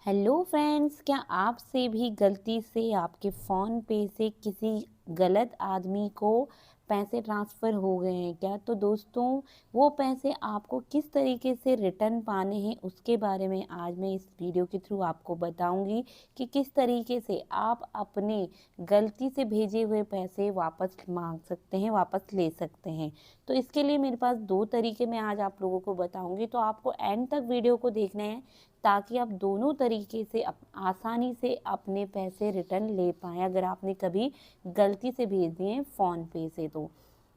Hello friends, क्या आपसे भी गलती से आपके फ़ोन पे से किसी गलत आदमी को पैसे ट्रांसफ़र हो गए हैं क्या? तो दोस्तों, वो पैसे आपको किस तरीके से रिटर्न पाने हैं उसके बारे में आज मैं इस वीडियो के थ्रू आपको बताऊंगी कि किस तरीके से आप अपने गलती से भेजे हुए पैसे वापस मांग सकते हैं, वापस ले सकते हैं। तो इसके लिए मेरे पास 2 तरीके मैं आज आप लोगों को बताऊंगी, तो आपको एंड तक वीडियो को देखना है ताकि आप दोनों तरीके से आसानी से अपने पैसे रिटर्न ले पाएँ अगर आपने कभी गलती से भेज दिए हैं फ़ोन पे से तो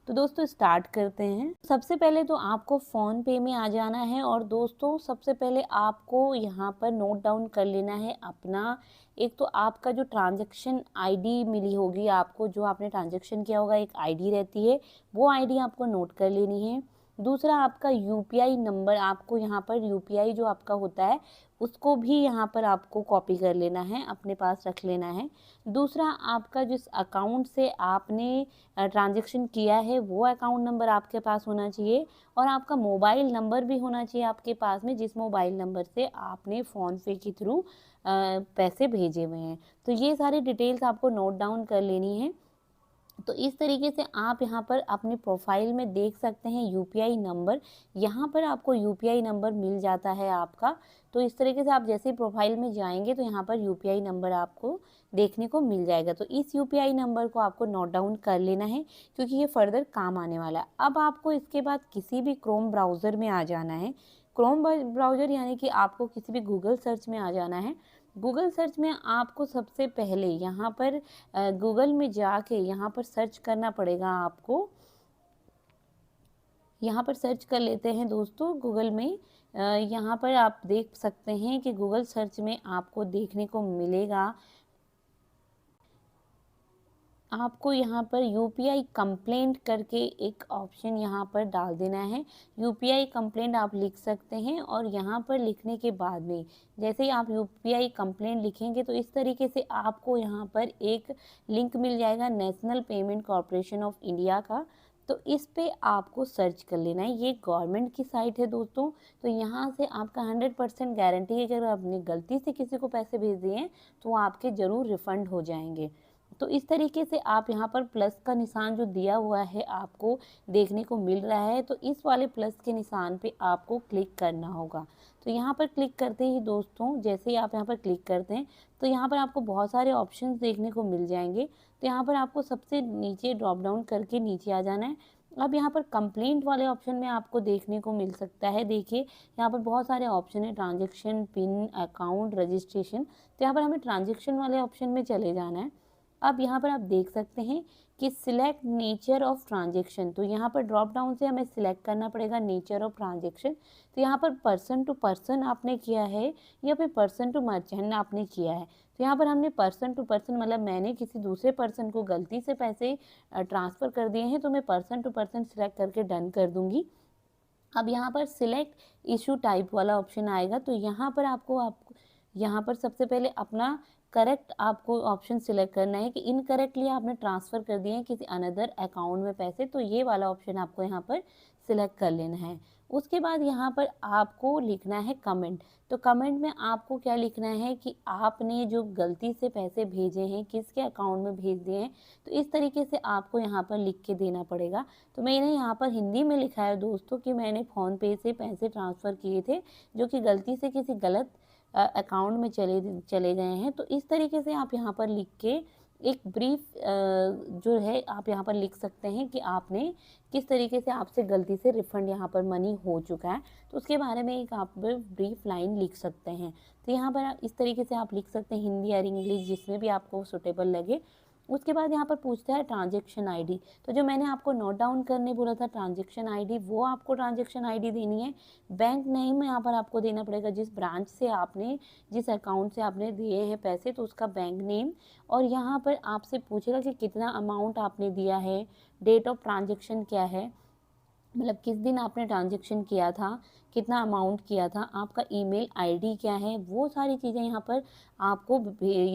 दोस्तों स्टार्ट करते हैं। सबसे पहले तो आपको फ़ोन पे में आ जाना है और दोस्तों सबसे पहले आपको यहाँ पर नोट डाउन कर लेना है अपना एक तो आपका जो ट्रांजैक्शन आईडी मिली होगी आपको, जो आपने ट्रांजैक्शन किया होगा एक आईडी रहती है, वो आईडी आपको नोट कर लेनी है। दूसरा आपका यूपीआई नंबर, आपको यहाँ पर यूपीआई जो आपका होता है उसको भी यहाँ पर आपको कॉपी कर लेना है, अपने पास रख लेना है। दूसरा आपका जिस अकाउंट से आपने ट्रांजैक्शन किया है वो अकाउंट नंबर आपके पास होना चाहिए और आपका मोबाइल नंबर भी होना चाहिए आपके पास में, जिस मोबाइल नंबर से आपने फ़ोन पे के थ्रू पैसे भेजे हुए हैं। तो ये सारी डिटेल्स आपको नोट डाउन कर लेनी है। तो इस तरीके से आप यहाँ पर अपने प्रोफाइल में देख सकते हैं यूपीआई नंबर, यहाँ पर आपको यूपीआई नंबर मिल जाता है आपका। तो इस तरीके से आप जैसे ही प्रोफाइल में जाएंगे तो यहाँ पर यूपीआई नंबर आपको देखने को मिल जाएगा। तो इस यूपीआई नंबर को आपको नोट डाउन कर लेना है क्योंकि ये फर्दर काम आने वाला है। अब आपको इसके बाद किसी भी क्रोम ब्राउज़र में आ जाना है। क्रोम ब्राउज़र यानी कि आपको किसी भी गूगल सर्च में आ जाना है। गूगल सर्च में आपको सबसे पहले यहाँ पर गूगल में जाके यहाँ पर सर्च करना पड़ेगा आपको। यहाँ पर सर्च कर लेते हैं दोस्तों गूगल में। यहाँ पर आप देख सकते हैं कि गूगल सर्च में आपको देखने को मिलेगा, आपको यहाँ पर यूपीआई कंप्लेंट करके एक ऑप्शन यहाँ पर डाल देना है। यूपीआई कंप्लेंट आप लिख सकते हैं और यहाँ पर लिखने के बाद में जैसे ही आप यूपीआई कंप्लेंट लिखेंगे तो इस तरीके से आपको यहाँ पर एक लिंक मिल जाएगा national payment corporation of India का। तो इस पे आपको सर्च कर लेना है। ये गवर्नमेंट की साइट है दोस्तों, तो यहाँ से आपका 100% गारंटी है कि अगर आपने गलती से किसी को पैसे भेज दिए हैं तो वो आपके ज़रूर रिफ़ंड हो जाएंगे। तो इस तरीके से आप यहाँ पर प्लस का निशान जो दिया हुआ है आपको देखने को मिल रहा है, तो इस वाले प्लस के निशान पे आपको क्लिक करना होगा। तो यहाँ पर क्लिक करते ही दोस्तों जैसे ही आप यहाँ पर क्लिक करते हैं तो यहाँ पर आपको बहुत सारे ऑप्शंस देखने को मिल जाएंगे। तो यहाँ पर आपको सबसे नीचे ड्रॉप डाउन करके नीचे आ जाना है। अब यहाँ पर कंप्लेंट वाले ऑप्शन में आपको देखने को मिल सकता है, देखिए यहाँ पर बहुत सारे ऑप्शन है, ट्रांजेक्शन, पिन, अकाउंट, रजिस्ट्रेशन। तो यहाँ पर हमें ट्रांजेक्शन वाले ऑप्शन में चले जाना है। अब यहाँ पर आप देख सकते हैं कि सिलेक्ट नेचर ऑफ ट्रांजेक्शन, तो यहाँ पर ड्रॉप डाउन से हमें सिलेक्ट करना पड़ेगा नेचर ऑफ ट्रांजेक्शन। तो यहाँ पर पर्सन टू पर्सन आपने किया है या फिर पर्सन टू मर्चेंट आपने किया है। तो यहाँ पर हमने पर्सन टू पर्सन मतलब मैंने किसी दूसरे पर्सन को गलती से पैसे ट्रांसफ़र कर दिए हैं, तो मैं पर्सन टू पर्सन सिलेक्ट करके डन कर दूँगी। अब यहाँ पर सिलेक्ट इशू टाइप वाला ऑप्शन आएगा, तो यहाँ पर आपको यहाँ पर सबसे पहले अपना करेक्ट आपको ऑप्शन सिलेक्ट करना है कि इनकरेक्टली आपने ट्रांसफ़र कर दिए हैं किसी अनदर अकाउंट में पैसे, तो ये वाला ऑप्शन आपको यहाँ पर सिलेक्ट कर लेना है। उसके बाद यहाँ पर आपको लिखना है कमेंट। तो कमेंट में आपको क्या लिखना है कि आपने जो गलती से पैसे भेजे हैं किसके अकाउंट में भेज दिए हैं, तो इस तरीके से आपको यहाँ पर लिख के देना पड़ेगा। तो मैंने यहाँ पर हिंदी में लिखा है दोस्तों कि मैंने फ़ोन पे से पैसे ट्रांसफ़र किए थे जो कि गलती से किसी गलत अकाउंट में चले गए हैं। तो इस तरीके से आप यहाँ पर लिख के एक ब्रीफ जो है आप यहाँ पर लिख सकते हैं कि आपने किस तरीके से आपसे गलती से रिफ़ंड यहाँ पर मनी हो चुका है, तो उसके बारे में एक आप ब्रीफ लाइन लिख सकते हैं। तो यहाँ पर इस तरीके से आप लिख सकते हैं हिंदी या इंग्लिश जिसमें भी आपको सुटेबल लगे। उसके बाद यहाँ पर पूछता है ट्रांजैक्शन आईडी, तो जो मैंने आपको नोट डाउन करने बोला था ट्रांजैक्शन आईडी, वो आपको ट्रांजैक्शन आईडी देनी है। बैंक नेम यहाँ पर आपको देना पड़ेगा, जिस ब्रांच से आपने जिस अकाउंट से आपने दिए हैं पैसे तो उसका बैंक नेम। और यहाँ पर आपसे पूछेगा कि कितना अमाउंट आपने दिया है, डेट ऑफ ट्रांजैक्शन क्या है, मतलब किस दिन आपने ट्रांजैक्शन किया था, कितना अमाउंट किया था, आपका ईमेल आईडी क्या है, वो सारी चीज़ें यहाँ पर आपको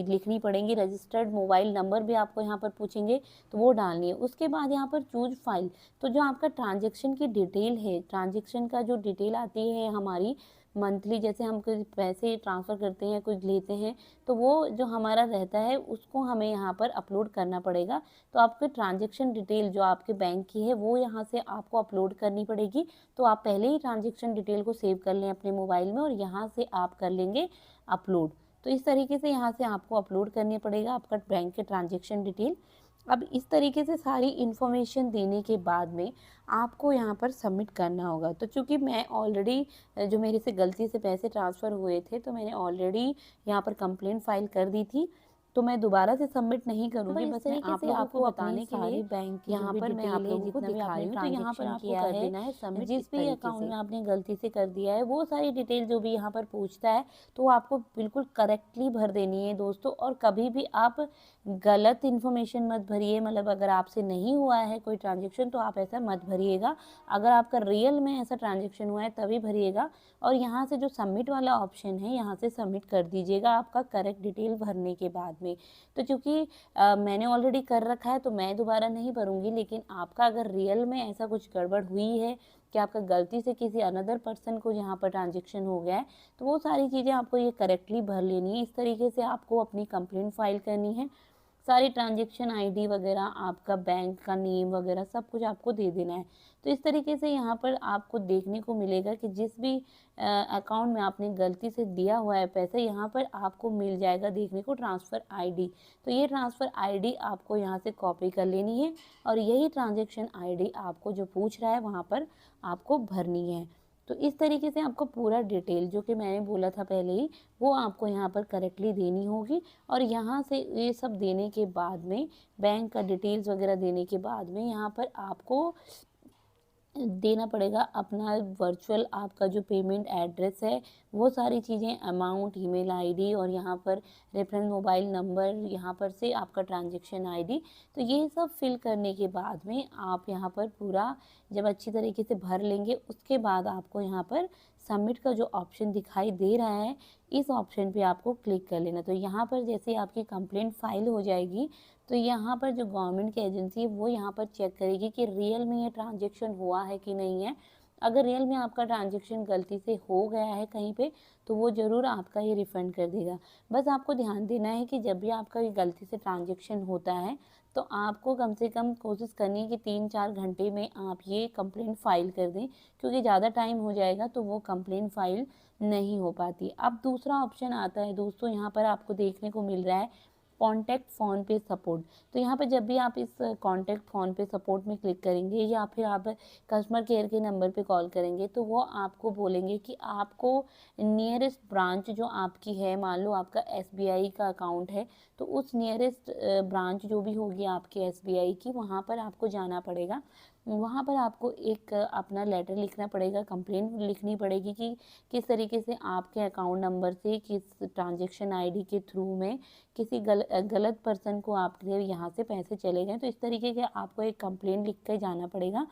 लिखनी पड़ेंगी। रजिस्टर्ड मोबाइल नंबर भी आपको यहाँ पर पूछेंगे तो वो डालनी है। उसके बाद यहाँ पर चूज फाइल, तो जो आपका ट्रांजैक्शन की डिटेल है, ट्रांजैक्शन का जो डिटेल आती है हमारी, मंथली जैसे हम कोई पैसे ट्रांसफ़र करते हैं, कुछ लेते हैं, तो वो जो हमारा रहता है उसको हमें यहाँ पर अपलोड करना पड़ेगा। तो आपकी ट्रांज़ैक्शन डिटेल जो आपके बैंक की है वो यहाँ से आपको अपलोड करनी पड़ेगी। तो आप पहले ही ट्रांज़ैक्शन डिटेल को सेव कर लें अपने मोबाइल में और यहाँ से आप कर लेंगे अपलोड। तो इस तरीके से यहाँ से आपको अपलोड करने पड़ेगा आपका बैंक के ट्रांज़ैक्शन डिटेल। अब इस तरीके से सारी इन्फॉर्मेशन देने के बाद में आपको यहाँ पर सबमिट करना होगा। तो चूँकि मैं ऑलरेडी जो मेरे से गलती से पैसे ट्रांसफ़र हुए थे, तो मैंने ऑलरेडी यहाँ पर कंप्लेंट फ़ाइल कर दी थी, तो मैं दोबारा से सबमिट नहीं करूँगी। बस मैं आप लोगों को बताने के लिए बैंक यहाँ पर मैं आप लोगों को दिखा रही हूँ। तो यहाँ पर आपको कर देना है सबमिट। जिस भी अकाउंट में आपने गलती से कर दिया है, वो सारी डिटेल जो भी यहाँ पर पूछता है, तो आपको बिल्कुल करेक्टली भर देनी है दोस्तों। और कभी भी आप गलत इन्फॉर्मेशन मत भरिए, मतलब अगर आपसे नहीं हुआ है कोई ट्रांज़ैक्शन तो आप ऐसा मत भरिएगा। अगर आपका रियल में ऐसा ट्रांज़ैक्शन हुआ है तभी भरिएगा। और यहाँ से जो सबमिट वाला ऑप्शन है, यहाँ से सबमिट कर दीजिएगा आपका करेक्ट डिटेल भरने के बाद में। तो चूँकि मैंने ऑलरेडी कर रखा है तो मैं दोबारा नहीं भरूँगी, लेकिन आपका अगर रियल में ऐसा कुछ गड़बड़ हुई है कि आपका गलती से किसी अनदर पर्सन को यहाँ पर ट्रांज़ैक्शन हो गया है, तो वो सारी चीज़ें आपको ये करेक्टली भर लेनी है। इस तरीके से आपको अपनी कंप्लेंट फ़ाइल करनी है। सारी ट्रांज़ैक्शन आईडी वगैरह, आपका बैंक का नेम वगैरह सब कुछ आपको दे देना है। तो इस तरीके से यहाँ पर आपको देखने को मिलेगा कि जिस भी अकाउंट में आपने गलती से दिया हुआ है पैसा, यहाँ पर आपको मिल जाएगा देखने को ट्रांसफ़र आईडी। तो ये ट्रांसफ़र आईडी आपको यहाँ से कॉपी कर लेनी है और यही ट्रांज़ैक्शन आईडी आपको जो पूछ रहा है वहाँ पर आपको भरनी है। तो इस तरीके से आपको पूरा डिटेल जो कि मैंने बोला था पहले ही, वो आपको यहाँ पर करेक्टली देनी होगी। और यहाँ से ये सब देने के बाद में, बैंक का डिटेल्स वगैरह देने के बाद में, यहाँ पर आपको देना पड़ेगा अपना वर्चुअल आपका जो पेमेंट एड्रेस है, वो सारी चीज़ें, अमाउंट, ईमेल आईडी और यहाँ पर रेफरेंस मोबाइल नंबर, यहाँ पर से आपका ट्रांजैक्शन आईडी। तो ये सब फिल करने के बाद में आप यहाँ पर पूरा जब अच्छी तरीके से भर लेंगे, उसके बाद आपको यहाँ पर सबमिट का जो ऑप्शन दिखाई दे रहा है, इस ऑप्शन पे आपको क्लिक कर लेना। तो यहाँ पर जैसे आपकी कंप्लेंट फाइल हो जाएगी, तो यहाँ पर जो गवर्नमेंट की एजेंसी है वो यहाँ पर चेक करेगी कि रियल में ये ट्रांजैक्शन हुआ है कि नहीं है। अगर रियल में आपका ट्रांजैक्शन गलती से हो गया है कहीं पे, तो वो ज़रूर आपका ये रिफ़ंड कर देगा। बस आपको ध्यान देना है कि जब भी आपका ये गलती से ट्रांजैक्शन होता है, तो आपको कम से कम कोशिश करनी है कि 3-4 घंटे में आप ये कंप्लेंट फ़ाइल कर दें, क्योंकि ज़्यादा टाइम हो जाएगा तो वो कंप्लेंट फ़ाइल नहीं हो पाती। अब दूसरा ऑप्शन आता है दोस्तों, यहाँ पर आपको देखने को मिल रहा है कॉन्टैक्ट फ़ोन पे सपोर्ट। तो यहाँ पे जब भी आप इस कॉन्टैक्ट फ़ोन पे सपोर्ट में क्लिक करेंगे या फिर आप कस्टमर केयर के नंबर पे कॉल करेंगे, तो वो आपको बोलेंगे कि आपको नियरेस्ट ब्रांच जो आपकी है, मान लो आपका एसबीआई का अकाउंट है, तो उस नियरेस्ट ब्रांच जो भी होगी आपके एसबीआई की, वहाँ पर आपको जाना पड़ेगा। वहाँ पर आपको एक अपना लेटर लिखना पड़ेगा, कंप्लेंट लिखनी पड़ेगी कि किस तरीके से आपके अकाउंट नंबर से किस ट्रांजैक्शन आईडी के थ्रू में किसी गलत पर्सन को आपके यहाँ से पैसे चले गए। तो इस तरीके के आपको एक कंप्लेंट लिख कर जाना पड़ेगा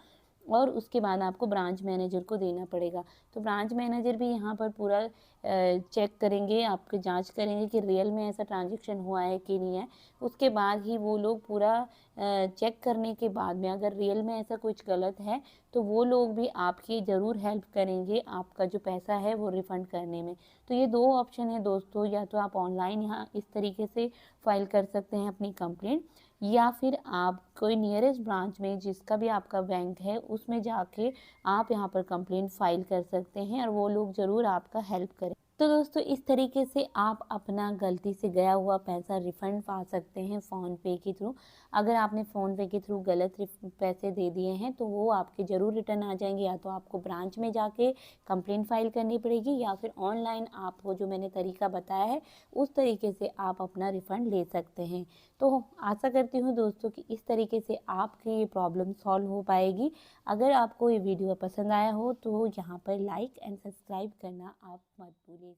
और उसके बाद आपको ब्रांच मैनेजर को देना पड़ेगा। तो ब्रांच मैनेजर भी यहाँ पर पूरा चेक करेंगे, आपकी जांच करेंगे कि रियल में ऐसा ट्रांजैक्शन हुआ है कि नहीं है। उसके बाद ही वो लोग पूरा चेक करने के बाद में अगर रियल में ऐसा कुछ गलत है, तो वो लोग भी आपकी ज़रूर हेल्प करेंगे आपका जो पैसा है वो रिफ़ंड करने में। तो ये 2 ऑप्शन है दोस्तों, या तो आप ऑनलाइन यहाँ इस तरीके से फ़ाइल कर सकते हैं अपनी कंप्लेंट, या फिर आप कोई नियरेस्ट ब्रांच में जिसका भी आपका बैंक है उसमें जाके आप यहाँ पर कंप्लेंट फ़ाइल कर सकते हैं और वो लोग ज़रूर आपका हेल्प करें। तो दोस्तों इस तरीके से आप अपना गलती से गया हुआ पैसा रिफ़ंड पा सकते हैं फ़ोनपे के थ्रू। अगर आपने फ़ोनपे के थ्रू गलत पैसे दे दिए हैं तो वो आपके ज़रूर रिटर्न आ जाएंगे, या तो आपको ब्रांच में जाके कंप्लेंट फ़ाइल करनी पड़ेगी, या फिर ऑनलाइन आपको जो मैंने तरीका बताया है उस तरीके से आप अपना रिफ़ंड ले सकते हैं। तो आशा करती हूँ दोस्तों कि इस तरीके से आपकी ये प्रॉब्लम सॉल्व हो पाएगी। अगर आपको ये वीडियो पसंद आया हो तो यहाँ पर लाइक एंड सब्सक्राइब करना आप मत भूलिए।